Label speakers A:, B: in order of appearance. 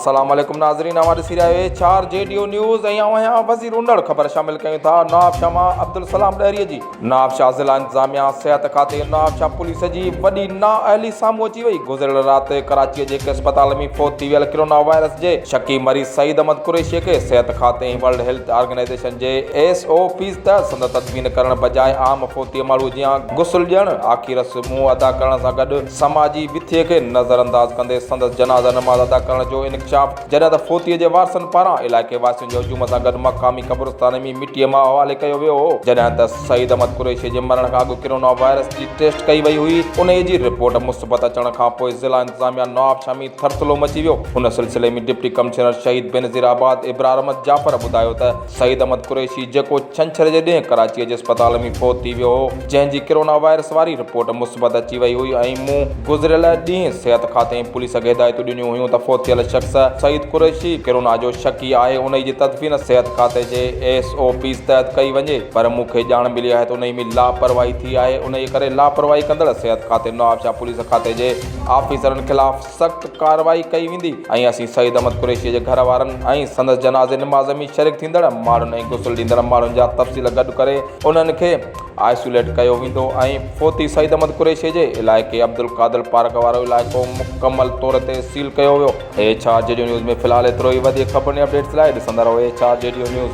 A: अस्सलाम वालेकुम नाज़रीन, हमारे सिरा HRJDO न्यूज़ यहाँ वज़ीर उंडड़ ख़बर शामिल कयूं था। नवाब शाह अब्दुल सलाम ॾहरीअ जी नवाब शाह ज़िला इंतज़ामिया सिहत खाते नवाब शाह पुलिस जी वॾी नाअहली साम्हूं अची वई। गुज़िरियल राति कराचीअ जे हिक अस्पताल में फोत थी वियल कोरोना वायरस जे शकी मरीज़ सईद अहमद कुरैशीअ खे सिहत खाते ऐं वर्ल्ड हेल्थ ऑर्गेनाइज़ेशन जे SOPs तहत संदसि तदमीन करण बजाए आम फोतीअ माण्हू जीअं गुस्ल ॾियणु आख़िर रस्मूं अदा करण सां गॾु समाजी विथीअ खे नज़रअंदाज़ कंदे संदसि जनाज़ा नमाज़ अदा करण जो इंकशाफ जॾहिं त फोतीअ जे वारसनि पारां इलाइक़े वासियुनि जे हुजूम सां गॾु मक़ामी क़ब्रिस्तान में मिटीअ मां हवाले कयो वियो हो। जॾहिं त सईद अहमद कुरैशी जे मरण खां अॻु कोरोना वायरस जी टेस्ट कई वई हुई। उन जी रिपोर्ट मुस्बत अचण खां पोइ ज़िला इंतज़ामिया नवाब शाह में थरथलो मची वियो। हुन सिलसिले में डिप्टी कमिश्नर शहीद बेनज़ीराबाद इब्रार अहमद जाफ़र ॿुधायो त सईद अहमद कुरैशी जेको छंछर जे ॾींहुं कराचीअ जे अस्पताल में फोत थी वियो हो, जंहिंजी कोरोना वायरस वारी रिपोर्ट मुस्बत अची वई हुई ऐं मूं गुज़िरियल ॾींहुं सिहत खाते ऐं पुलिस खे हिदायतूं ॾिनियूं हुयूं त फोत थियल शख़्स सईद कुरैशी कोरोना जो शकी आहे। उन जी तदफ़ीन सिहत खाते जे SOPs तहत कई वञे, पर मूंखे ॼाण मिली आहे त उन में लापरवाही थी आहे। उन जे करे लापरवाही कंदड़ सिहत खाते नवाब शाह पुलिस खाते जे ऑफिसरनि ख़िलाफ़ सख़्त कार्रवाई कई वेंदी ऐं असीं सईद अहमद कुरैशीअ जे घर वारनि ऐं संदसि जनाज़े निमाज़ में शरीक थींदड़ माण्हुनि ऐं गुस्ल ॾींदड़ माण्हुनि जा तफ़सील गॾु करे उन्हनि खे आइसोलेट कयो वेंदो ऐं फोती सईद अहमद कुरैशी जे इलाइक़े अब्दुल कादिर पार्क वारो इलाइक़ो मुकमल तौर ते सील कयो वियो। HRJDO न्यूज़ में फ़िलहालु एतिरो ई। वधीक ख़बरुनि अपडेट्स लाइ ॾिसंदा रहो HRJDO न्यूज़।